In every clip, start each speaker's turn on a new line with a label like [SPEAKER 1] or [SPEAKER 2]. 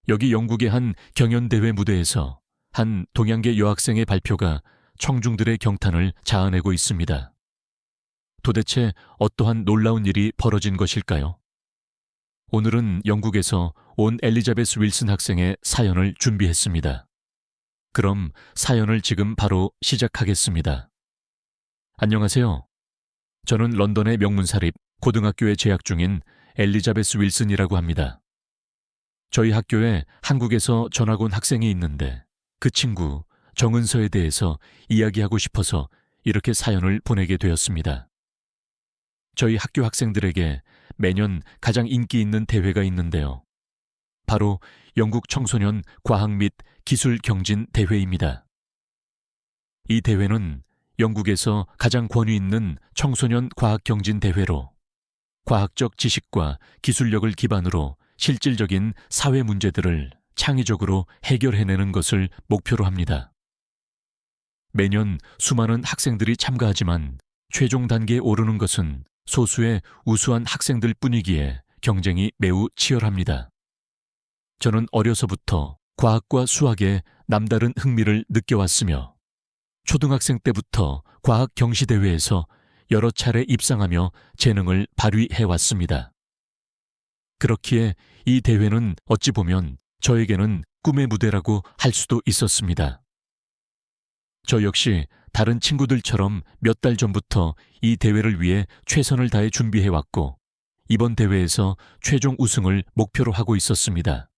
[SPEAKER 1] 여기 영국의 한 경연대회 무대에서 한 동양계 여학생의 발표가 청중들의 경탄을 자아내고 있습니다. 도대체 어떠한 놀라운 일이 벌어진 것일까요? 오늘은 영국에서 온 엘리자베스 윌슨 학생의 사연을 준비했습니다. 그럼 사연을 지금 바로 시작하겠습니다. 안녕하세요. 저는 런던의 명문사립 고등학교에 재학 중인 엘리자베스 윌슨이라고 합니다. 저희 학교에 한국에서 전학 온 학생이 있는데 그 친구 정은서에 대해서 이야기하고 싶어서 이렇게 사연을 보내게 되었습니다. 저희 학교 학생들에게 매년 가장 인기 있는 대회가 있는데요. 바로 영국 청소년 과학 및 기술 경진 대회입니다. 이 대회는 영국에서 가장 권위 있는 청소년 과학 경진 대회로 과학적 지식과 기술력을 기반으로 실질적인 사회 문제들을 창의적으로 해결해내는 것을 목표로 합니다. 매년 수많은 학생들이 참가하지만 최종 단계에 오르는 것은 소수의 우수한 학생들 뿐이기에 경쟁이 매우 치열합니다. 저는 어려서부터 과학과 수학에 남다른 흥미를 느껴왔으며 초등학생 때부터 과학 경시대회에서 여러 차례 입상하며 재능을 발휘해왔습니다. 그렇기에 이 대회는 어찌 보면 저에게는 꿈의 무대라고 할 수도 있었습니다. 저 역시 다른 친구들처럼 몇 달 전부터 이 대회를 위해 최선을 다해 준비해왔고 이번 대회에서 최종 우승을 목표로 하고 있었습니다.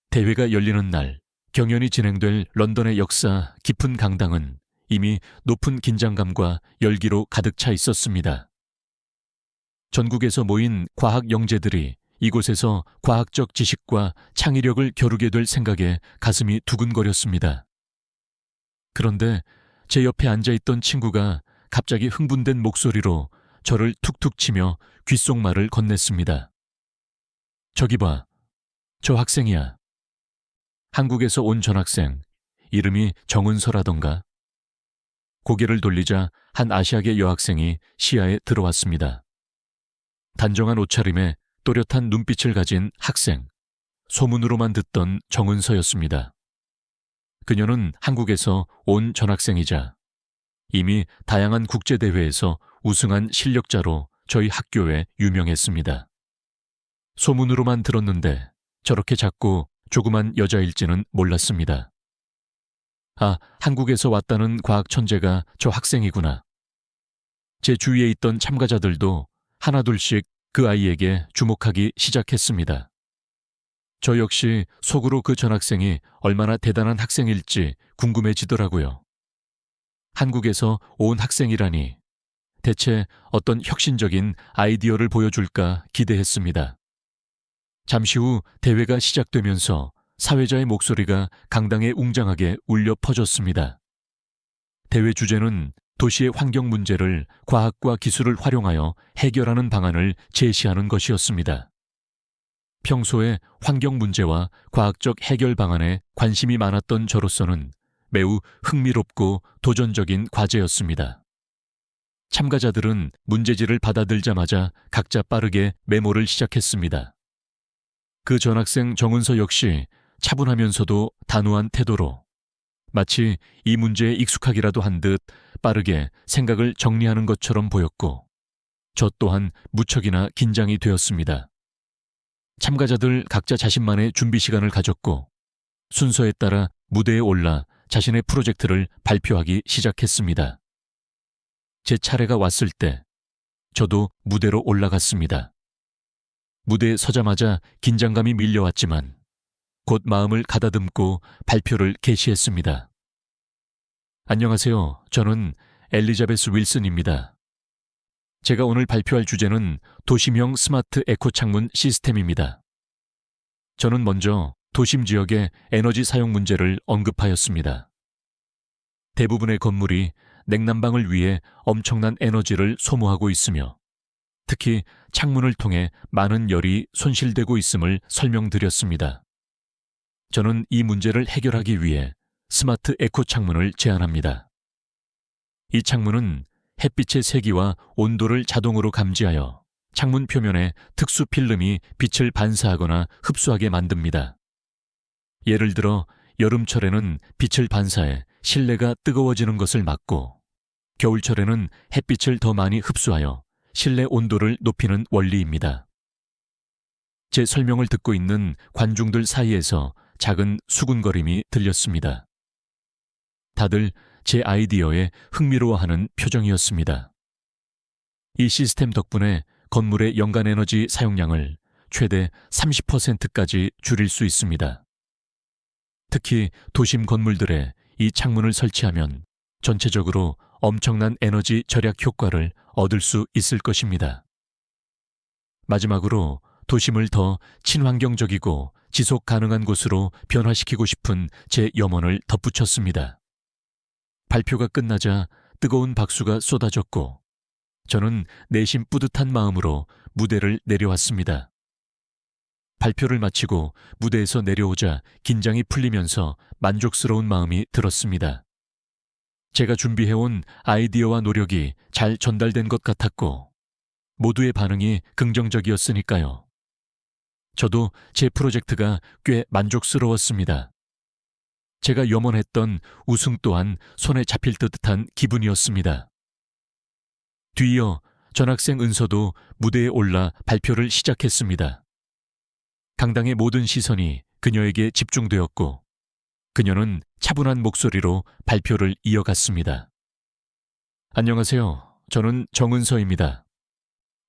[SPEAKER 1] 대회가 열리는 날 경연이 진행될 런던의 역사 깊은 강당은 이미 높은 긴장감과 열기로 가득 차 있었습니다. 전국에서 모인 과학 영재들이 이곳에서 과학적 지식과 창의력을 겨루게 될 생각에 가슴이 두근거렸습니다. 그런데 제 옆에 앉아있던 친구가 갑자기 흥분된 목소리로 저를 툭툭 치며 귓속말을 건넸습니다. 저기 봐, 저 학생이야. 한국에서 온 전학생, 이름이 정은서라던가. 고개를 돌리자 한 아시아계 여학생이 시야에 들어왔습니다. 단정한 옷차림에 또렷한 눈빛을 가진 학생, 소문으로만 듣던 정은서였습니다. 그녀는 한국에서 온 전학생이자 이미 다양한 국제대회에서 우승한 실력자로 저희 학교에 유명했습니다. 소문으로만 들었는데 저렇게 작고 조그만 여자일지는 몰랐습니다. 아, 한국에서 왔다는 과학 천재가 저 학생이구나. 제 주위에 있던 참가자들도 하나둘씩 그 아이에게 주목하기 시작했습니다. 저 역시 속으로 그 전학생이 얼마나 대단한 학생일지 궁금해지더라고요. 한국에서 온 학생이라니 대체 어떤 혁신적인 아이디어를 보여줄까 기대했습니다. 잠시 후 대회가 시작되면서 사회자의 목소리가 강당에 웅장하게 울려 퍼졌습니다. 대회 주제는 도시의 환경 문제를 과학과 기술을 활용하여 해결하는 방안을 제시하는 것이었습니다. 평소에 환경 문제와 과학적 해결 방안에 관심이 많았던 저로서는 매우 흥미롭고 도전적인 과제였습니다. 참가자들은 문제지를 받아들자마자 각자 빠르게 메모를 시작했습니다. 그 전학생 정은서 역시 차분하면서도 단호한 태도로 마치 이 문제에 익숙하기라도 한 듯 빠르게 생각을 정리하는 것처럼 보였고 저 또한 무척이나 긴장이 되었습니다. 참가자들 각자 자신만의 준비 시간을 가졌고 순서에 따라 무대에 올라 자신의 프로젝트를 발표하기 시작했습니다. 제 차례가 왔을 때 저도 무대로 올라갔습니다. 무대에 서자마자 긴장감이 밀려왔지만 곧 마음을 가다듬고 발표를 개시했습니다. 안녕하세요. 저는 엘리자베스 윌슨입니다. 제가 오늘 발표할 주제는 도심형 스마트 에코 창문 시스템입니다. 저는 먼저 도심 지역의 에너지 사용 문제를 언급하였습니다. 대부분의 건물이 냉난방을 위해 엄청난 에너지를 소모하고 있으며 특히 창문을 통해 많은 열이 손실되고 있음을 설명드렸습니다. 저는 이 문제를 해결하기 위해 스마트 에코 창문을 제안합니다. 이 창문은 햇빛의 세기와 온도를 자동으로 감지하여 창문 표면에 특수 필름이 빛을 반사하거나 흡수하게 만듭니다. 예를 들어 여름철에는 빛을 반사해 실내가 뜨거워지는 것을 막고, 겨울철에는 햇빛을 더 많이 흡수하여 실내 온도를 높이는 원리입니다. 제 설명을 듣고 있는 관중들 사이에서 작은 수군거림이 들렸습니다. 다들 제 아이디어에 흥미로워하는 표정이었습니다. 이 시스템 덕분에 건물의 연간 에너지 사용량을 최대 30%까지 줄일 수 있습니다. 특히 도심 건물들에 이 창문을 설치하면 전체적으로 엄청난 에너지 절약 효과를 얻을 수 있을 것입니다. 마지막으로 도심을 더 친환경적이고 지속 가능한 곳으로 변화시키고 싶은 제 염원을 덧붙였습니다. 발표가 끝나자 뜨거운 박수가 쏟아졌고, 저는 내심 뿌듯한 마음으로 무대를 내려왔습니다. 발표를 마치고 무대에서 내려오자 긴장이 풀리면서 만족스러운 마음이 들었습니다. 제가 준비해온 아이디어와 노력이 잘 전달된 것 같았고, 모두의 반응이 긍정적이었으니까요. 저도 제 프로젝트가 꽤 만족스러웠습니다. 제가 염원했던 우승 또한 손에 잡힐 듯한 기분이었습니다. 뒤이어 전학생 은서도 무대에 올라 발표를 시작했습니다. 강당의 모든 시선이 그녀에게 집중되었고, 그녀는 차분한 목소리로 발표를 이어갔습니다. 안녕하세요. 저는 정은서입니다.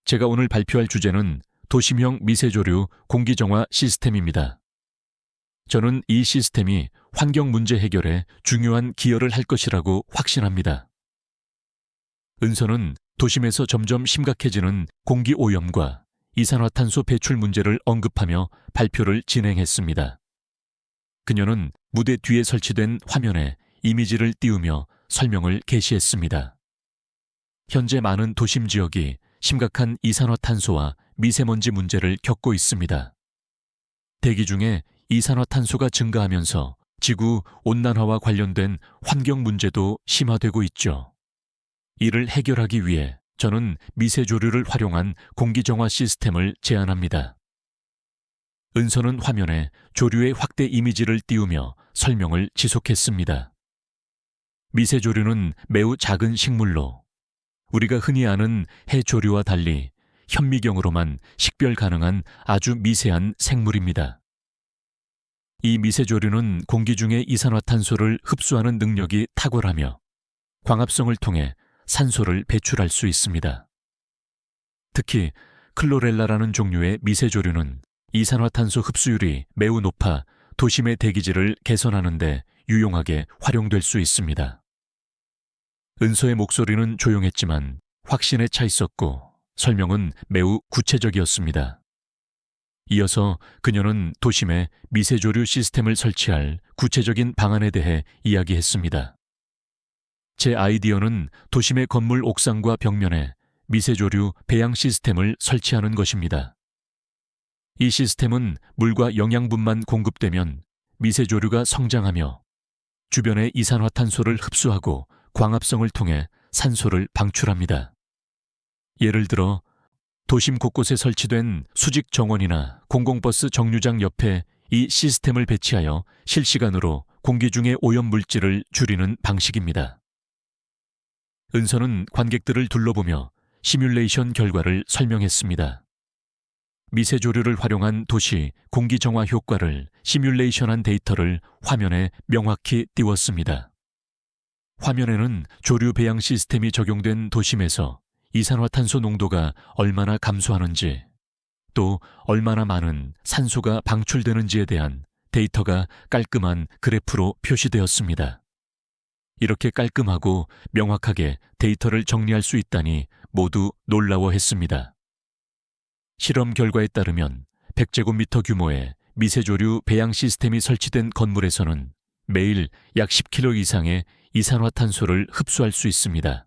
[SPEAKER 1] 제가 오늘 발표할 주제는 도심형 미세조류 공기정화 시스템입니다. 저는 이 시스템이 환경 문제 해결에 중요한 기여를 할 것이라고 확신합니다. 은서는 도심에서 점점 심각해지는 공기 오염과 이산화탄소 배출 문제를 언급하며 발표를 진행했습니다. 그녀는 무대 뒤에 설치된 화면에 이미지를 띄우며 설명을 게시했습니다. 현재 많은 도심 지역이 심각한 이산화탄소와 미세먼지 문제를 겪고 있습니다. 대기 중에 이산화탄소가 증가하면서 지구 온난화와 관련된 환경 문제도 심화되고 있죠. 이를 해결하기 위해 저는 미세조류를 활용한 공기정화 시스템을 제안합니다. 은서는 화면에 조류의 확대 이미지를 띄우며 설명을 지속했습니다. 미세조류는 매우 작은 식물로 우리가 흔히 아는 해조류와 달리 현미경으로만 식별 가능한 아주 미세한 생물입니다. 이 미세조류는 공기 중의 이산화탄소를 흡수하는 능력이 탁월하며 광합성을 통해 산소를 배출할 수 있습니다. 특히 클로렐라라는 종류의 미세조류는 이산화탄소 흡수율이 매우 높아 도심의 대기질을 개선하는 데 유용하게 활용될 수 있습니다. 은서의 목소리는 조용했지만 확신에 차 있었고 설명은 매우 구체적이었습니다. 이어서 그녀는 도심에 미세조류 시스템을 설치할 구체적인 방안에 대해 이야기했습니다. 제 아이디어는 도심의 건물 옥상과 벽면에 미세조류 배양 시스템을 설치하는 것입니다. 이 시스템은 물과 영양분만 공급되면 미세조류가 성장하며 주변의 이산화탄소를 흡수하고 광합성을 통해 산소를 방출합니다. 예를 들어 도심 곳곳에 설치된 수직 정원이나 공공버스 정류장 옆에 이 시스템을 배치하여 실시간으로 공기 중의 오염 물질을 줄이는 방식입니다. 은서는 관객들을 둘러보며 시뮬레이션 결과를 설명했습니다. 미세조류를 활용한 도시 공기 정화 효과를 시뮬레이션한 데이터를 화면에 명확히 띄웠습니다. 화면에는 조류 배양 시스템이 적용된 도심에서 이산화탄소 농도가 얼마나 감소하는지, 또 얼마나 많은 산소가 방출되는지에 대한 데이터가 깔끔한 그래프로 표시되었습니다. 이렇게 깔끔하고 명확하게 데이터를 정리할 수 있다니 모두 놀라워했습니다. 실험 결과에 따르면 100제곱미터 규모의 미세조류 배양 시스템이 설치된 건물에서는 매일 약 10kg 이상의 이산화탄소를 흡수할 수 있습니다.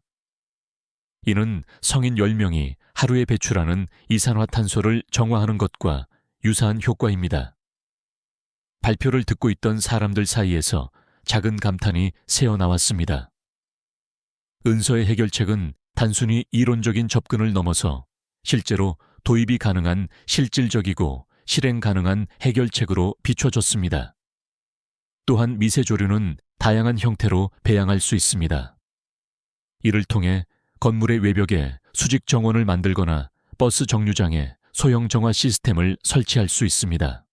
[SPEAKER 1] 이는 성인 10명이 하루에 배출하는 이산화탄소를 정화하는 것과 유사한 효과입니다. 발표를 듣고 있던 사람들 사이에서 작은 감탄이 새어나왔습니다. 은서의 해결책은 단순히 이론적인 접근을 넘어서 실제로 도입이 가능한 실질적이고 실행 가능한 해결책으로 비춰졌습니다. 또한 미세조류는 다양한 형태로 배양할 수 있습니다. 이를 통해 건물의 외벽에 수직 정원을 만들거나 버스 정류장에 소형 정화 시스템을 설치할 수 있습니다.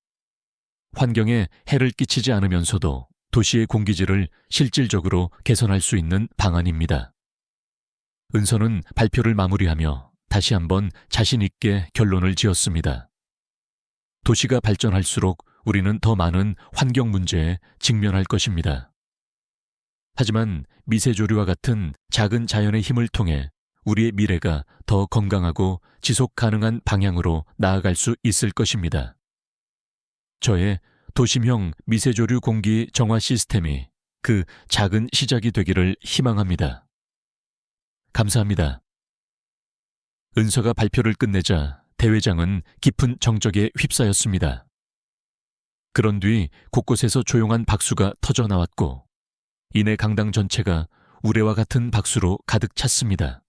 [SPEAKER 1] 환경에 해를 끼치지 않으면서도 도시의 공기질을 실질적으로 개선할 수 있는 방안입니다. 은서는 발표를 마무리하며 다시 한번 자신 있게 결론을 지었습니다. 도시가 발전할수록 우리는 더 많은 환경 문제에 직면할 것입니다. 하지만 미세조류와 같은 작은 자연의 힘을 통해 우리의 미래가 더 건강하고 지속 가능한 방향으로 나아갈 수 있을 것입니다. 저의 도심형 미세조류 공기 정화 시스템이 그 작은 시작이 되기를 희망합니다. 감사합니다. 은서가 발표를 끝내자 대회장은 깊은 정적에 휩싸였습니다. 그런 뒤 곳곳에서 조용한 박수가 터져 나왔고 이내 강당 전체가 우레와 같은 박수로 가득 찼습니다.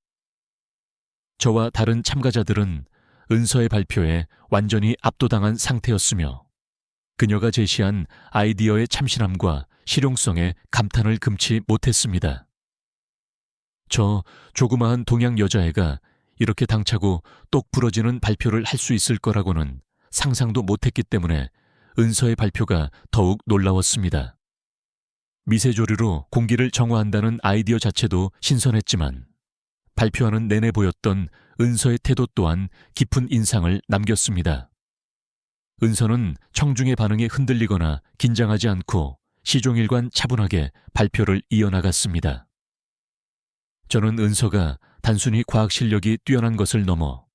[SPEAKER 1] 저와 다른 참가자들은 은서의 발표에 완전히 압도당한 상태였으며 그녀가 제시한 아이디어의 참신함과 실용성에 감탄을 금치 못했습니다. 저 조그마한 동양 여자애가 이렇게 당차고 똑 부러지는 발표를 할 수 있을 거라고는 상상도 못했기 때문에 은서의 발표가 더욱 놀라웠습니다. 미세조류로 공기를 정화한다는 아이디어 자체도 신선했지만 발표하는 내내 보였던 은서의 태도 또한 깊은 인상을 남겼습니다. 은서는 청중의 반응에 흔들리거나 긴장하지 않고 시종일관 차분하게 발표를 이어나갔습니다. 저는 은서가 단순히 과학 실력이 뛰어난 것을 넘어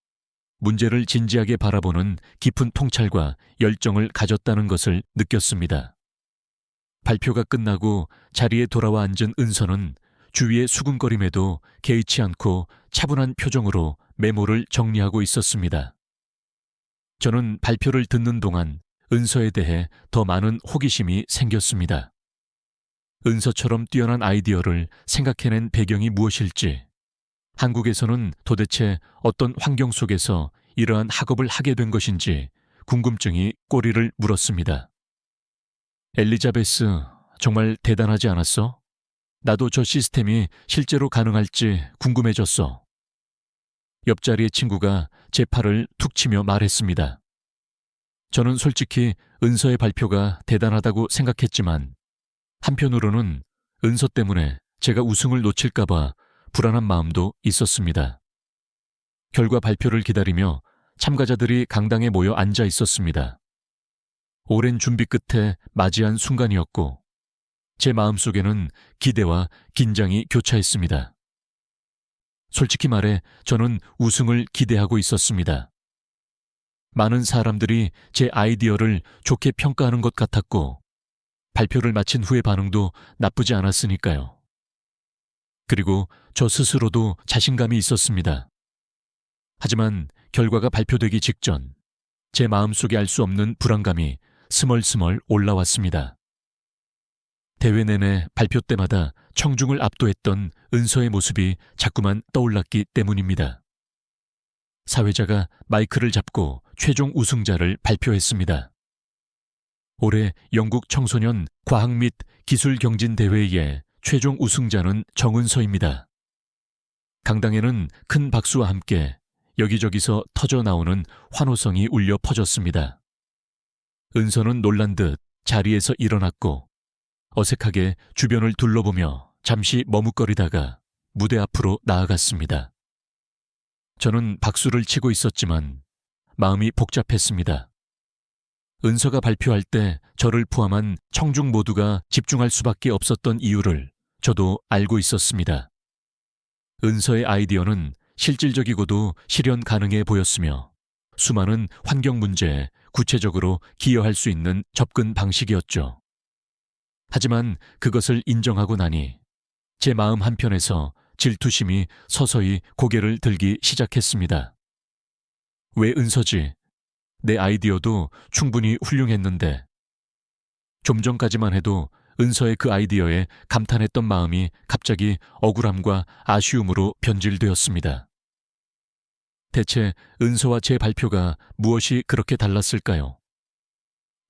[SPEAKER 1] 문제를 진지하게 바라보는 깊은 통찰과 열정을 가졌다는 것을 느꼈습니다. 발표가 끝나고 자리에 돌아와 앉은 은서는 주위의 수군거림에도 개의치 않고 차분한 표정으로 메모를 정리하고 있었습니다. 저는 발표를 듣는 동안 은서에 대해 더 많은 호기심이 생겼습니다. 은서처럼 뛰어난 아이디어를 생각해낸 배경이 무엇일지, 한국에서는 도대체 어떤 환경 속에서 이러한 학업을 하게 된 것인지 궁금증이 꼬리를 물었습니다. 엘리자베스, 정말 대단하지 않았어? 나도 저 시스템이 실제로 가능할지 궁금해졌어. 옆자리의 친구가 제 팔을 툭 치며 말했습니다. 저는 솔직히 은서의 발표가 대단하다고 생각했지만 한편으로는 은서 때문에 제가 우승을 놓칠까봐 불안한 마음도 있었습니다. 결과 발표를 기다리며 참가자들이 강당에 모여 앉아 있었습니다. 오랜 준비 끝에 맞이한 순간이었고 제 마음속에는 기대와 긴장이 교차했습니다. 솔직히 말해 저는 우승을 기대하고 있었습니다. 많은 사람들이 제 아이디어를 좋게 평가하는 것 같았고 발표를 마친 후의 반응도 나쁘지 않았으니까요. 그리고 저 스스로도 자신감이 있었습니다. 하지만 결과가 발표되기 직전 제 마음속에 알 수 없는 불안감이 스멀스멀 올라왔습니다. 대회 내내 발표 때마다 청중을 압도했던 은서의 모습이 자꾸만 떠올랐기 때문입니다. 사회자가 마이크를 잡고 최종 우승자를 발표했습니다. 올해 영국 청소년 과학 및 기술 경진 대회의 최종 우승자는 정은서입니다. 강당에는 큰 박수와 함께 여기저기서 터져 나오는 환호성이 울려 퍼졌습니다. 은서는 놀란 듯 자리에서 일어났고 어색하게 주변을 둘러보며 잠시 머뭇거리다가 무대 앞으로 나아갔습니다. 저는 박수를 치고 있었지만 마음이 복잡했습니다. 은서가 발표할 때 저를 포함한 청중 모두가 집중할 수밖에 없었던 이유를 저도 알고 있었습니다. 은서의 아이디어는 실질적이고도 실현 가능해 보였으며 수많은 환경 문제에 구체적으로 기여할 수 있는 접근 방식이었죠. 하지만 그것을 인정하고 나니 제 마음 한편에서 질투심이 서서히 고개를 들기 시작했습니다. 왜 은서지? 내 아이디어도 충분히 훌륭했는데. 좀 전까지만 해도 은서의 그 아이디어에 감탄했던 마음이 갑자기 억울함과 아쉬움으로 변질되었습니다. 대체 은서와 제 발표가 무엇이 그렇게 달랐을까요?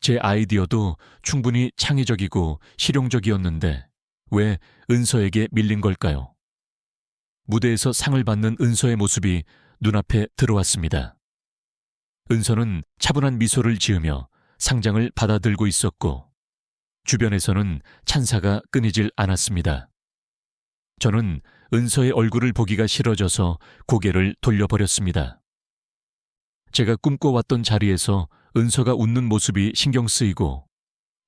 [SPEAKER 1] 제 아이디어도 충분히 창의적이고 실용적이었는데 왜 은서에게 밀린 걸까요? 무대에서 상을 받는 은서의 모습이 눈앞에 들어왔습니다. 은서는 차분한 미소를 지으며 상장을 받아들고 있었고 주변에서는 찬사가 끊이질 않았습니다. 저는 은서의 얼굴을 보기가 싫어져서 고개를 돌려버렸습니다. 제가 꿈꿔왔던 자리에서 은서가 웃는 모습이 신경 쓰이고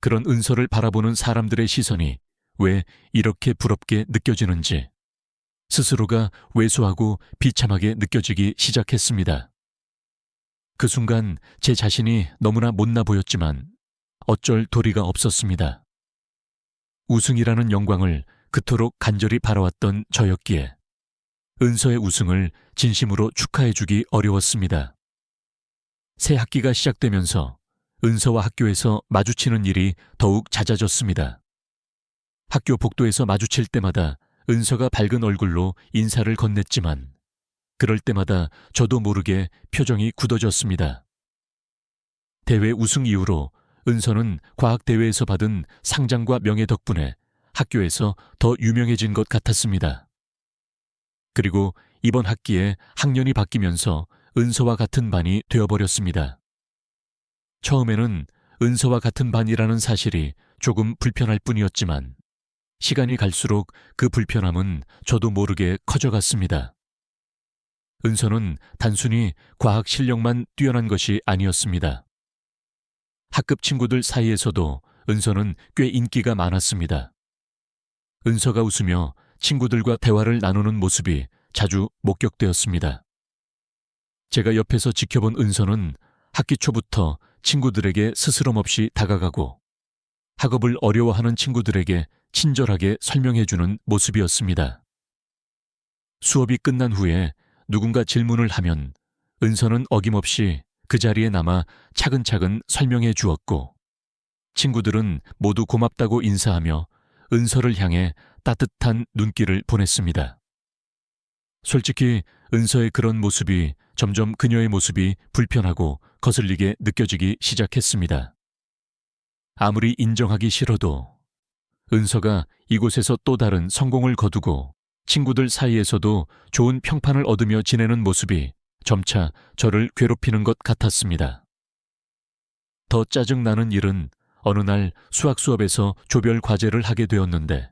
[SPEAKER 1] 그런 은서를 바라보는 사람들의 시선이 왜 이렇게 부럽게 느껴지는지 스스로가 왜소하고 비참하게 느껴지기 시작했습니다. 그 순간 제 자신이 너무나 못나 보였지만 어쩔 도리가 없었습니다. 우승이라는 영광을 그토록 간절히 바라왔던 저였기에 은서의 우승을 진심으로 축하해주기 어려웠습니다. 새 학기가 시작되면서 은서와 학교에서 마주치는 일이 더욱 잦아졌습니다. 학교 복도에서 마주칠 때마다 은서가 밝은 얼굴로 인사를 건넸지만 그럴 때마다 저도 모르게 표정이 굳어졌습니다. 대회 우승 이후로 은서는 과학대회에서 받은 상장과 명예 덕분에 학교에서 더 유명해진 것 같았습니다. 그리고 이번 학기에 학년이 바뀌면서 은서와 같은 반이 되어버렸습니다. 처음에는 은서와 같은 반이라는 사실이 조금 불편할 뿐이었지만 시간이 갈수록 그 불편함은 저도 모르게 커져갔습니다. 은서는 단순히 과학 실력만 뛰어난 것이 아니었습니다. 학급 친구들 사이에서도 은서는 꽤 인기가 많았습니다. 은서가 웃으며 친구들과 대화를 나누는 모습이 자주 목격되었습니다. 제가 옆에서 지켜본 은서는 학기 초부터 친구들에게 스스럼 없이 다가가고 학업을 어려워하는 친구들에게 친절하게 설명해주는 모습이었습니다. 수업이 끝난 후에 누군가 질문을 하면 은서는 어김없이 그 자리에 남아 차근차근 설명해 주었고 친구들은 모두 고맙다고 인사하며 은서를 향해 따뜻한 눈길을 보냈습니다. 솔직히 은서의 그런 모습이 점점 그녀의 모습이 불편하고 거슬리게 느껴지기 시작했습니다. 아무리 인정하기 싫어도 은서가 이곳에서 또 다른 성공을 거두고 친구들 사이에서도 좋은 평판을 얻으며 지내는 모습이 점차 저를 괴롭히는 것 같았습니다. 더 짜증나는 일은 어느 날 수학 수업에서 조별 과제를 하게 되었는데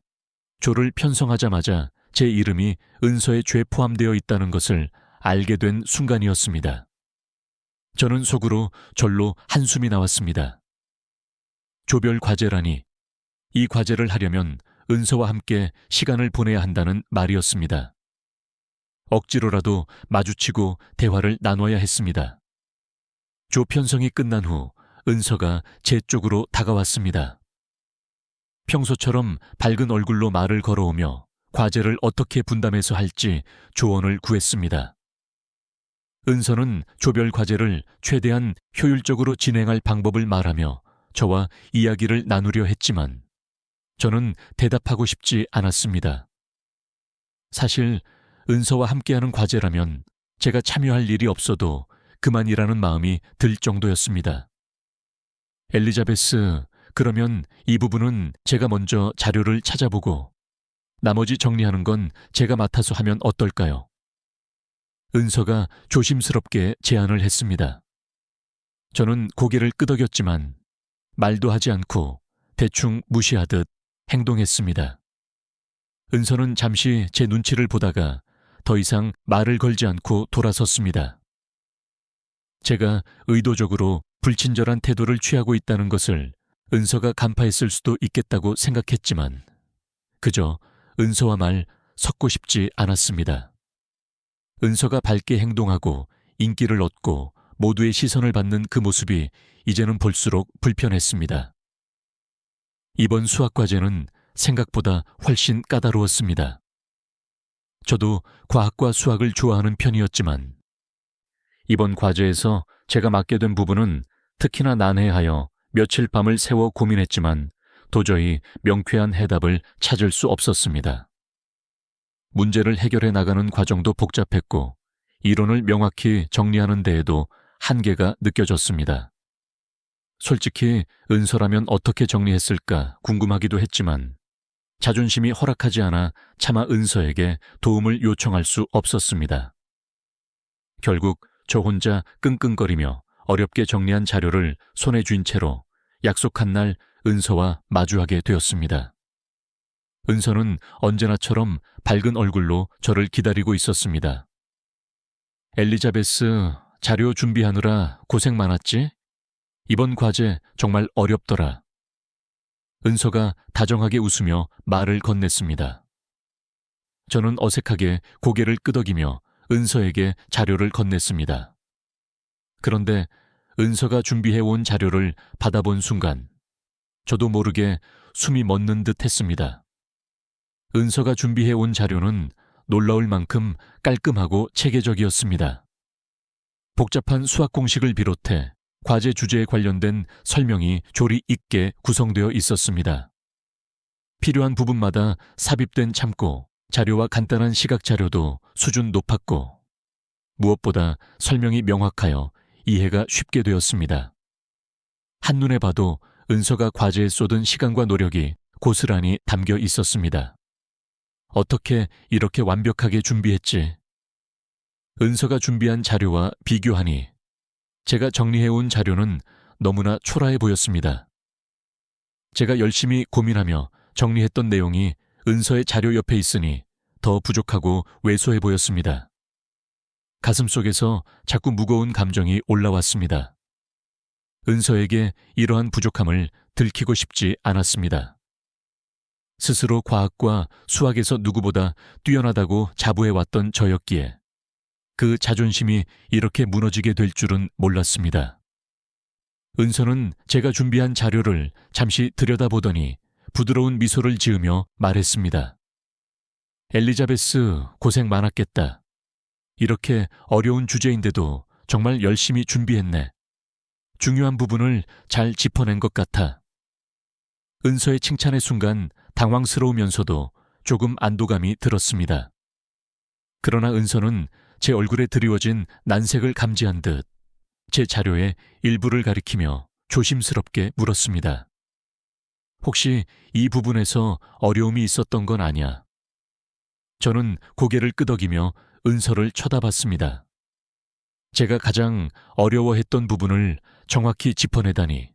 [SPEAKER 1] 조를 편성하자마자 제 이름이 은서에 죄 포함되어 있다는 것을 알게 된 순간이었습니다. 저는 속으로 절로 한숨이 나왔습니다. 조별 과제라니 이 과제를 하려면 은서와 함께 시간을 보내야 한다는 말이었습니다. 억지로라도 마주치고 대화를 나눠야 했습니다. 조 편성이 끝난 후 은서가 제 쪽으로 다가왔습니다. 평소처럼 밝은 얼굴로 말을 걸어오며 과제를 어떻게 분담해서 할지 조언을 구했습니다. 은서는 조별 과제를 최대한 효율적으로 진행할 방법을 말하며 저와 이야기를 나누려 했지만 저는 대답하고 싶지 않았습니다. 사실 은서와 함께하는 과제라면 제가 참여할 일이 없어도 그만이라는 마음이 들 정도였습니다. 엘리자베스, 그러면 이 부분은 제가 먼저 자료를 찾아보고 나머지 정리하는 건 제가 맡아서 하면 어떨까요? 은서가 조심스럽게 제안을 했습니다. 저는 고개를 끄덕였지만 말도 하지 않고 대충 무시하듯 행동했습니다. 은서는 잠시 제 눈치를 보다가 더 이상 말을 걸지 않고 돌아섰습니다. 제가 의도적으로 불친절한 태도를 취하고 있다는 것을 은서가 간파했을 수도 있겠다고 생각했지만 그저 은서와 말 섞고 싶지 않았습니다. 은서가 밝게 행동하고 인기를 얻고 모두의 시선을 받는 그 모습이 이제는 볼수록 불편했습니다. 이번 수학 과제는 생각보다 훨씬 까다로웠습니다. 저도 과학과 수학을 좋아하는 편이었지만 이번 과제에서 제가 맡게 된 부분은 특히나 난해하여 며칠 밤을 새워 고민했지만 도저히 명쾌한 해답을 찾을 수 없었습니다. 문제를 해결해 나가는 과정도 복잡했고 이론을 명확히 정리하는 데에도 한계가 느껴졌습니다. 솔직히 은서라면 어떻게 정리했을까 궁금하기도 했지만 자존심이 허락하지 않아 차마 은서에게 도움을 요청할 수 없었습니다. 결국 저 혼자 끙끙거리며 어렵게 정리한 자료를 손에 쥔 채로 약속한 날 은서와 마주하게 되었습니다. 은서는 언제나처럼 밝은 얼굴로 저를 기다리고 있었습니다. 엘리자베스, 자료 준비하느라 고생 많았지? 이번 과제 정말 어렵더라. 은서가 다정하게 웃으며 말을 건넸습니다. 저는 어색하게 고개를 끄덕이며 은서에게 자료를 건넸습니다. 그런데 은서가 준비해온 자료를 받아본 순간 저도 모르게 숨이 멎는 듯 했습니다. 은서가 준비해온 자료는 놀라울 만큼 깔끔하고 체계적이었습니다. 복잡한 수학 공식을 비롯해 과제 주제에 관련된 설명이 조리 있게 구성되어 있었습니다. 필요한 부분마다 삽입된 참고, 자료와 간단한 시각 자료도 수준 높았고, 무엇보다 설명이 명확하여 이해가 쉽게 되었습니다. 한눈에 봐도 은서가 과제에 쏟은 시간과 노력이 고스란히 담겨 있었습니다. 어떻게 이렇게 완벽하게 준비했지? 은서가 준비한 자료와 비교하니 제가 정리해온 자료는 너무나 초라해 보였습니다. 제가 열심히 고민하며 정리했던 내용이 은서의 자료 옆에 있으니 더 부족하고 왜소해 보였습니다. 가슴속에서 자꾸 무거운 감정이 올라왔습니다. 은서에게 이러한 부족함을 들키고 싶지 않았습니다. 스스로 과학과 수학에서 누구보다 뛰어나다고 자부해왔던 저였기에 그 자존심이 이렇게 무너지게 될 줄은 몰랐습니다. 은서는 제가 준비한 자료를 잠시 들여다보더니 부드러운 미소를 지으며 말했습니다. 엘리자베스, 고생 많았겠다. 이렇게 어려운 주제인데도 정말 열심히 준비했네. 중요한 부분을 잘 짚어낸 것 같아. 은서의 칭찬의 순간 당황스러우면서도 조금 안도감이 들었습니다. 그러나 은서는 제 얼굴에 드리워진 난색을 감지한 듯 제 자료의 일부를 가리키며 조심스럽게 물었습니다. 혹시 이 부분에서 어려움이 있었던 건 아냐? 저는 고개를 끄덕이며 은서를 쳐다봤습니다. 제가 가장 어려워했던 부분을 정확히 짚어내다니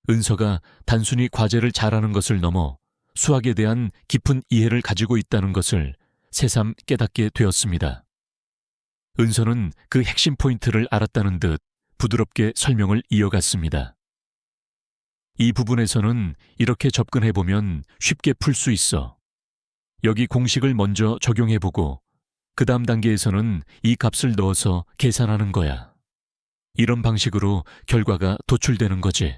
[SPEAKER 1] 은서가 단순히 과제를 잘하는 것을 넘어 수학에 대한 깊은 이해를 가지고 있다는 것을 새삼 깨닫게 되었습니다. 은서는 그 핵심 포인트를 알았다는 듯 부드럽게 설명을 이어갔습니다. 이 부분에서는 이렇게 접근해보면 쉽게 풀 수 있어. 여기 공식을 먼저 적용해보고 그 다음 단계에서는 이 값을 넣어서 계산하는 거야. 이런 방식으로 결과가 도출되는 거지.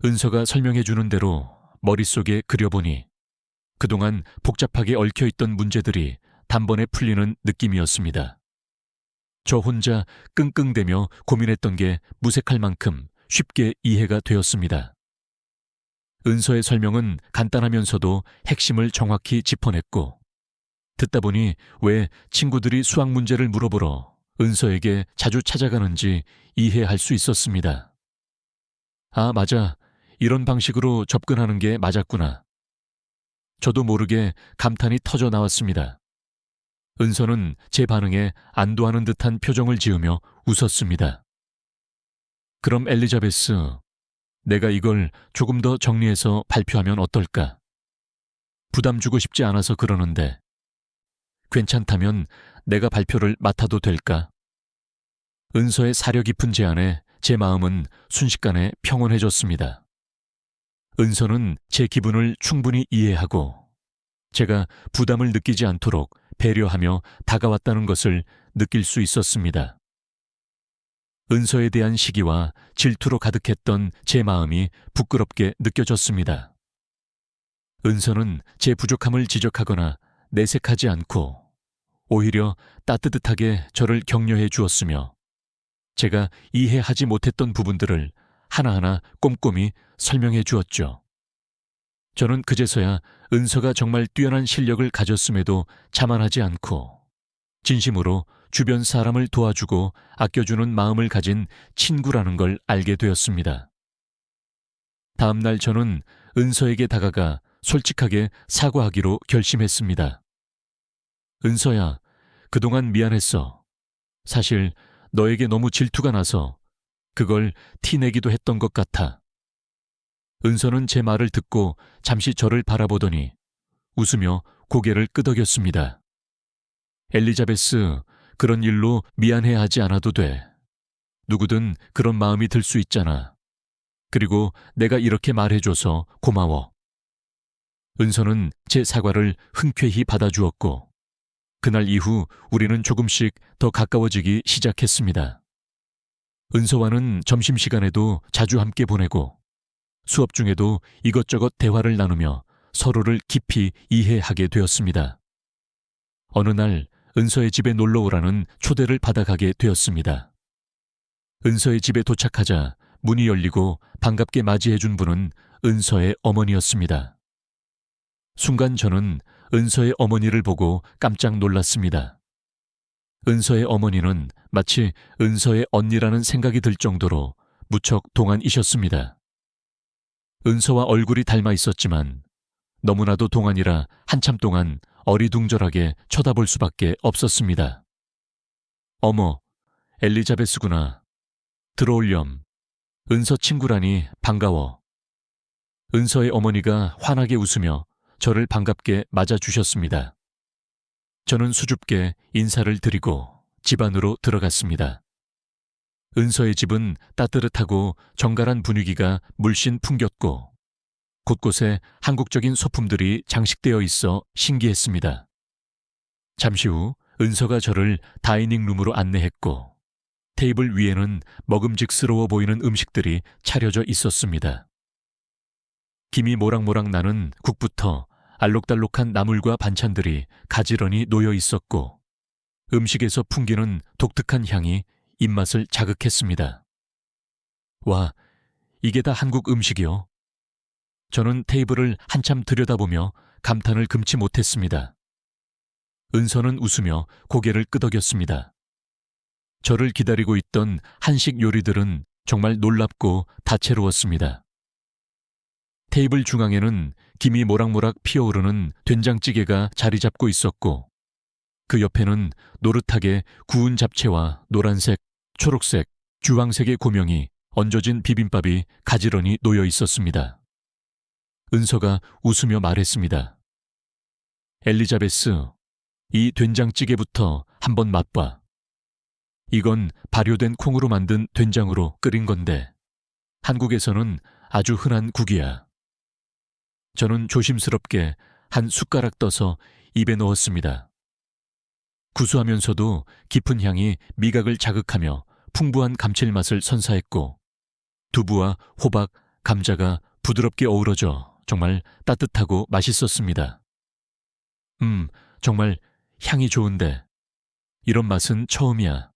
[SPEAKER 1] 은서가 설명해주는 대로 머릿속에 그려보니 그동안 복잡하게 얽혀있던 문제들이 단번에 풀리는 느낌이었습니다. 저 혼자 끙끙대며 고민했던 게 무색할 만큼 쉽게 이해가 되었습니다. 은서의 설명은 간단하면서도 핵심을 정확히 짚어냈고 듣다 보니 왜 친구들이 수학 문제를 물어보러 은서에게 자주 찾아가는지 이해할 수 있었습니다. 아, 맞아. 이런 방식으로 접근하는 게 맞았구나. 저도 모르게 감탄이 터져 나왔습니다. 은서는 제 반응에 안도하는 듯한 표정을 지으며 웃었습니다. 그럼 엘리자베스, 내가 이걸 조금 더 정리해서 발표하면 어떨까? 부담 주고 싶지 않아서 그러는데 괜찮다면 내가 발표를 맡아도 될까? 은서의 사려 깊은 제안에 제 마음은 순식간에 평온해졌습니다. 은서는 제 기분을 충분히 이해하고 제가 부담을 느끼지 않도록 배려하며 다가왔다는 것을 느낄 수 있었습니다. 은서에 대한 시기와 질투로 가득했던 제 마음이 부끄럽게 느껴졌습니다. 은서는 제 부족함을 지적하거나 내색하지 않고 오히려 따뜻하게 저를 격려해 주었으며 제가 이해하지 못했던 부분들을 하나하나 꼼꼼히 설명해 주었죠. 저는 그제서야 은서가 정말 뛰어난 실력을 가졌음에도 자만하지 않고 진심으로 주변 사람을 도와주고 아껴주는 마음을 가진 친구라는 걸 알게 되었습니다. 다음 날 저는 은서에게 다가가 솔직하게 사과하기로 결심했습니다. 은서야, 그동안 미안했어. 사실 너에게 너무 질투가 나서 그걸 티내기도 했던 것 같아. 은서는 제 말을 듣고 잠시 저를 바라보더니 웃으며 고개를 끄덕였습니다. 엘리자베스, 그런 일로 미안해하지 않아도 돼. 누구든 그런 마음이 들 수 있잖아. 그리고 내가 이렇게 말해줘서 고마워. 은서는 제 사과를 흔쾌히 받아주었고 그날 이후 우리는 조금씩 더 가까워지기 시작했습니다. 은서와는 점심시간에도 자주 함께 보내고 수업 중에도 이것저것 대화를 나누며 서로를 깊이 이해하게 되었습니다. 어느 날 은서의 집에 놀러 오라는 초대를 받아가게 되었습니다. 은서의 집에 도착하자 문이 열리고 반갑게 맞이해준 분은 은서의 어머니였습니다. 순간 저는 은서의 어머니를 보고 깜짝 놀랐습니다. 은서의 어머니는 마치 은서의 언니라는 생각이 들 정도로 무척 동안이셨습니다. 은서와 얼굴이 닮아 있었지만 너무나도 동안이라 한참 동안 어리둥절하게 쳐다볼 수밖에 없었습니다. 어머, 엘리자베스구나. 들어올렴. 은서 친구라니 반가워. 은서의 어머니가 환하게 웃으며 저를 반갑게 맞아주셨습니다. 저는 수줍게 인사를 드리고 집 안으로 들어갔습니다. 은서의 집은 따뜻하고 정갈한 분위기가 물씬 풍겼고 곳곳에 한국적인 소품들이 장식되어 있어 신기했습니다. 잠시 후 은서가 저를 다이닝룸으로 안내했고 테이블 위에는 먹음직스러워 보이는 음식들이 차려져 있었습니다. 김이 모락모락 나는 국부터 알록달록한 나물과 반찬들이 가지런히 놓여 있었고 음식에서 풍기는 독특한 향이 입맛을 자극했습니다. 와, 이게 다 한국 음식이요? 저는 테이블을 한참 들여다보며 감탄을 금치 못했습니다. 은서는 웃으며 고개를 끄덕였습니다. 저를 기다리고 있던 한식 요리들은 정말 놀랍고 다채로웠습니다. 테이블 중앙에는 김이 모락모락 피어오르는 된장찌개가 자리 잡고 있었고 그 옆에는 노릇하게 구운 잡채와 노란색, 초록색, 주황색의 고명이 얹어진 비빔밥이 가지런히 놓여 있었습니다. 은서가 웃으며 말했습니다. 엘리자베스, 이 된장찌개부터 한번 맛봐. 이건 발효된 콩으로 만든 된장으로 끓인 건데 한국에서는 아주 흔한 국이야. 저는 조심스럽게 한 숟가락 떠서 입에 넣었습니다. 구수하면서도 깊은 향이 미각을 자극하며 풍부한 감칠맛을 선사했고 두부와 호박, 감자가 부드럽게 어우러져 정말 따뜻하고 맛있었습니다. 정말 향이 좋은데 이런 맛은 처음이야.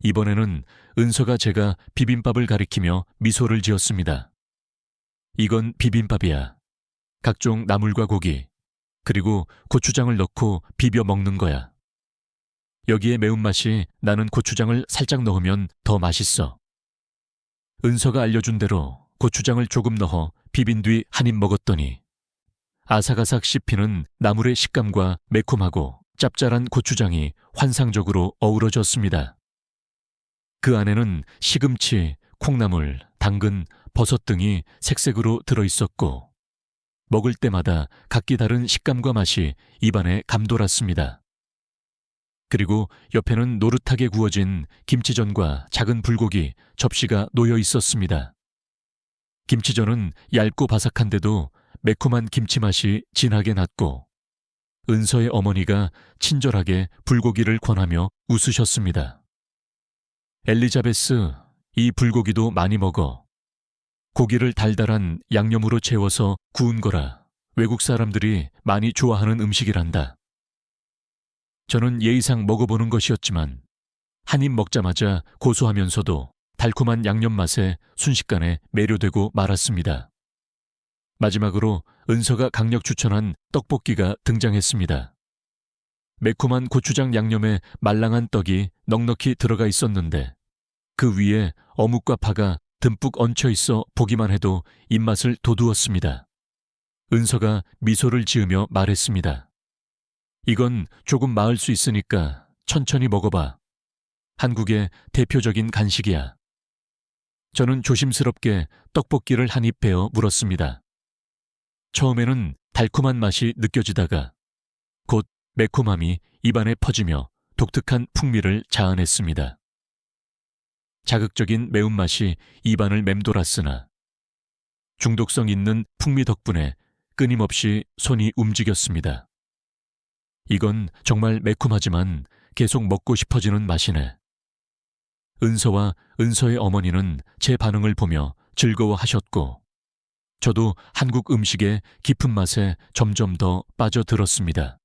[SPEAKER 1] 이번에는 은서가 제가 비빔밥을 가리키며 미소를 지었습니다. 이건 비빔밥이야. 각종 나물과 고기, 그리고 고추장을 넣고 비벼 먹는 거야. 여기에 매운맛이 나는 고추장을 살짝 넣으면 더 맛있어. 은서가 알려준 대로 고추장을 조금 넣어 비빈 뒤 한 입 먹었더니 아삭아삭 씹히는 나물의 식감과 매콤하고 짭짤한 고추장이 환상적으로 어우러졌습니다. 그 안에는 시금치, 콩나물, 당근, 버섯 등이 색색으로 들어있었고 먹을 때마다 각기 다른 식감과 맛이 입안에 감돌았습니다. 그리고 옆에는 노릇하게 구워진 김치전과 작은 불고기, 접시가 놓여 있었습니다. 김치전은 얇고 바삭한데도 매콤한 김치 맛이 진하게 났고 은서의 어머니가 친절하게 불고기를 권하며 웃으셨습니다. 엘리자베스, 이 불고기도 많이 먹어. 고기를 달달한 양념으로 채워서 구운 거라 외국 사람들이 많이 좋아하는 음식이란다. 저는 예의상 먹어보는 것이었지만 한 입 먹자마자 고소하면서도 달콤한 양념 맛에 순식간에 매료되고 말았습니다. 마지막으로 은서가 강력 추천한 떡볶이가 등장했습니다. 매콤한 고추장 양념에 말랑한 떡이 넉넉히 들어가 있었는데 그 위에 어묵과 파가 듬뿍 얹혀 있어 보기만 해도 입맛을 돋우었습니다. 은서가 미소를 지으며 말했습니다. 이건 조금 마을 수 있으니까 천천히 먹어봐. 한국의 대표적인 간식이야. 저는 조심스럽게 떡볶이를 한 입 베어 물었습니다. 처음에는 달콤한 맛이 느껴지다가 곧 매콤함이 입안에 퍼지며 독특한 풍미를 자아냈습니다. 자극적인 매운맛이 입안을 맴돌았으나 중독성 있는 풍미 덕분에 끊임없이 손이 움직였습니다. 이건 정말 매콤하지만 계속 먹고 싶어지는 맛이네. 은서와 은서의 어머니는 제 반응을 보며 즐거워하셨고 저도 한국 음식의 깊은 맛에 점점 더 빠져들었습니다.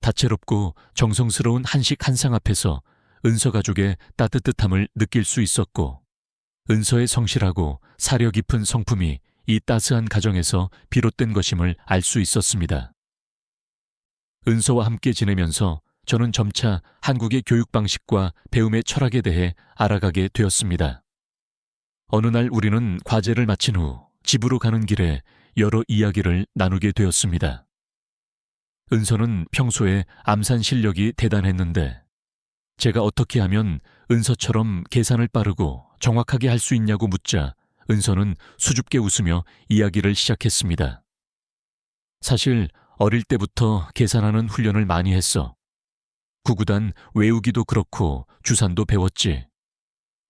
[SPEAKER 1] 다채롭고 정성스러운 한식 한 상 앞에서 은서 가족의 따뜻함을 느낄 수 있었고 은서의 성실하고 사려 깊은 성품이 이 따스한 가정에서 비롯된 것임을 알 수 있었습니다. 은서와 함께 지내면서 저는 점차 한국의 교육 방식과 배움의 철학에 대해 알아가게 되었습니다. 어느 날 우리는 과제를 마친 후 집으로 가는 길에 여러 이야기를 나누게 되었습니다. 은서는 평소에 암산 실력이 대단했는데 제가 어떻게 하면 은서처럼 계산을 빠르고 정확하게 할 수 있냐고 묻자 은서는 수줍게 웃으며 이야기를 시작했습니다. 사실 어릴 때부터 계산하는 훈련을 많이 했어. 구구단 외우기도 그렇고 주산도 배웠지.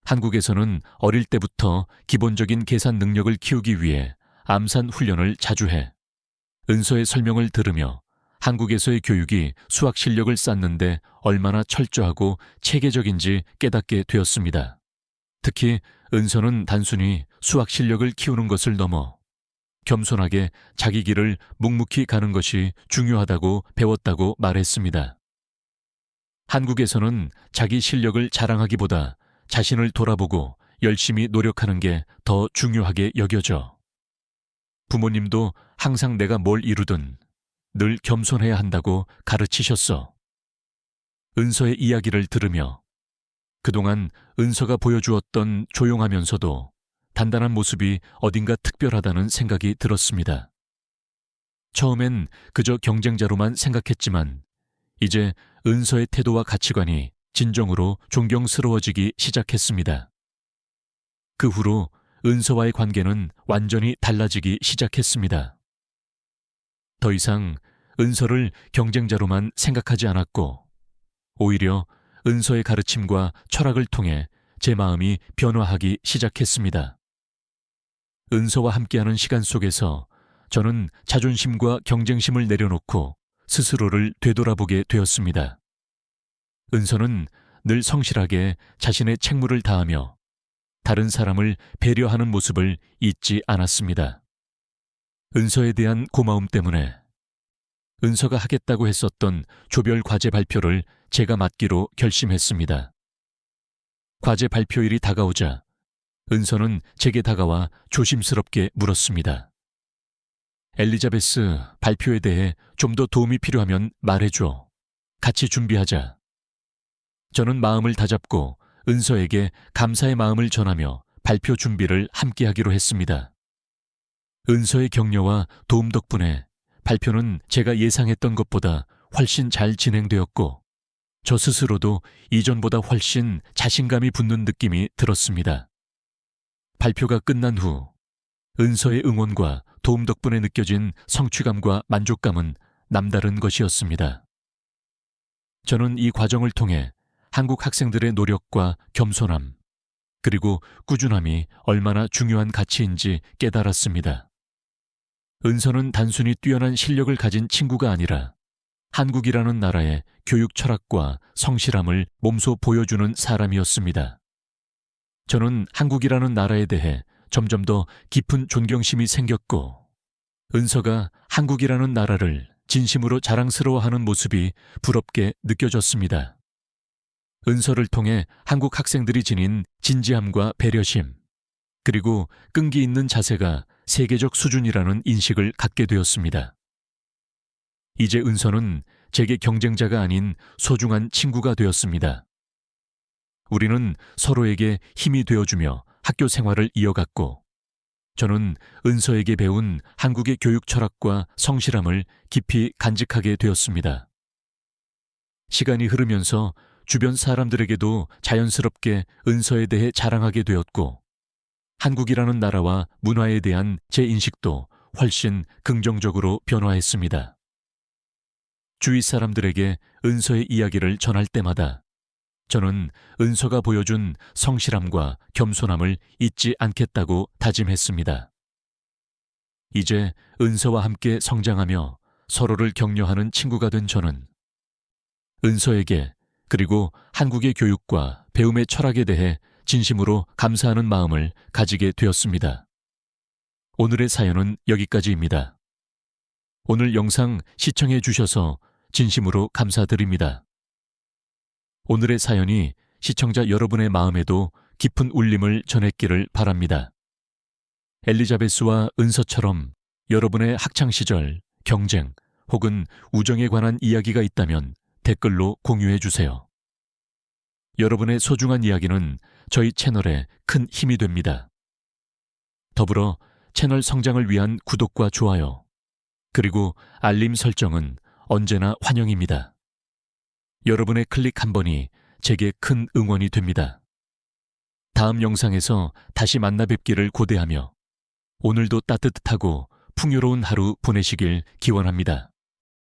[SPEAKER 1] 한국에서는 어릴 때부터 기본적인 계산 능력을 키우기 위해 암산 훈련을 자주 해. 은서의 설명을 들으며 한국에서의 교육이 수학 실력을 쌓는데 얼마나 철저하고 체계적인지 깨닫게 되었습니다. 특히 은서는 단순히 수학 실력을 키우는 것을 넘어 겸손하게 자기 길을 묵묵히 가는 것이 중요하다고 배웠다고 말했습니다. 한국에서는 자기 실력을 자랑하기보다 자신을 돌아보고 열심히 노력하는 게 더 중요하게 여겨져. 부모님도 항상 내가 뭘 이루든 늘 겸손해야 한다고 가르치셨어. 은서의 이야기를 들으며 그동안 은서가 보여주었던 조용하면서도 단단한 모습이 어딘가 특별하다는 생각이 들었습니다. 처음엔 그저 경쟁자로만 생각했지만 이제 은서의 태도와 가치관이 진정으로 존경스러워지기 시작했습니다. 그 후로 은서와의 관계는 완전히 달라지기 시작했습니다. 더 이상 은서를 경쟁자로만 생각하지 않았고 오히려 은서의 가르침과 철학을 통해 제 마음이 변화하기 시작했습니다. 은서와 함께하는 시간 속에서 저는 자존심과 경쟁심을 내려놓고 스스로를 되돌아보게 되었습니다. 은서는 늘 성실하게 자신의 책무를 다하며 다른 사람을 배려하는 모습을 잊지 않았습니다. 은서에 대한 고마움 때문에 은서가 하겠다고 했었던 조별 과제 발표를 제가 맡기로 결심했습니다. 과제 발표일이 다가오자 은서는 제게 다가와 조심스럽게 물었습니다. 엘리자베스, 발표에 대해 좀 더 도움이 필요하면 말해줘. 같이 준비하자. 저는 마음을 다잡고 은서에게 감사의 마음을 전하며 발표 준비를 함께 하기로 했습니다. 은서의 격려와 도움 덕분에 발표는 제가 예상했던 것보다 훨씬 잘 진행되었고 저 스스로도 이전보다 훨씬 자신감이 붙는 느낌이 들었습니다. 발표가 끝난 후 은서의 응원과 도움 덕분에 느껴진 성취감과 만족감은 남다른 것이었습니다. 저는 이 과정을 통해 한국 학생들의 노력과 겸손함, 그리고 꾸준함이 얼마나 중요한 가치인지 깨달았습니다. 은서는 단순히 뛰어난 실력을 가진 친구가 아니라 한국이라는 나라의 교육 철학과 성실함을 몸소 보여주는 사람이었습니다. 저는 한국이라는 나라에 대해 점점 더 깊은 존경심이 생겼고 은서가 한국이라는 나라를 진심으로 자랑스러워하는 모습이 부럽게 느껴졌습니다. 은서를 통해 한국 학생들이 지닌 진지함과 배려심, 그리고 끈기 있는 자세가 세계적 수준이라는 인식을 갖게 되었습니다. 이제 은서는 제게 경쟁자가 아닌 소중한 친구가 되었습니다. 우리는 서로에게 힘이 되어주며 학교 생활을 이어갔고, 저는 은서에게 배운 한국의 교육 철학과 성실함을 깊이 간직하게 되었습니다. 시간이 흐르면서 주변 사람들에게도 자연스럽게 은서에 대해 자랑하게 되었고, 한국이라는 나라와 문화에 대한 제 인식도 훨씬 긍정적으로 변화했습니다. 주위 사람들에게 은서의 이야기를 전할 때마다 저는 은서가 보여준 성실함과 겸손함을 잊지 않겠다고 다짐했습니다. 이제 은서와 함께 성장하며 서로를 격려하는 친구가 된 저는 은서에게, 그리고 한국의 교육과 배움의 철학에 대해 진심으로 감사하는 마음을 가지게 되었습니다. 오늘의 사연은 여기까지입니다. 오늘 영상 시청해 주셔서 진심으로 감사드립니다. 오늘의 사연이 시청자 여러분의 마음에도 깊은 울림을 전했기를 바랍니다. 엘리자베스와 은서처럼 여러분의 학창시절, 경쟁 혹은 우정에 관한 이야기가 있다면 댓글로 공유해 주세요. 여러분의 소중한 이야기는 저희 채널에 큰 힘이 됩니다. 더불어 채널 성장을 위한 구독과 좋아요, 그리고 알림 설정은 언제나 환영입니다. 여러분의 클릭 한 번이 제게 큰 응원이 됩니다. 다음 영상에서 다시 만나 뵙기를 고대하며 오늘도 따뜻하고 풍요로운 하루 보내시길 기원합니다.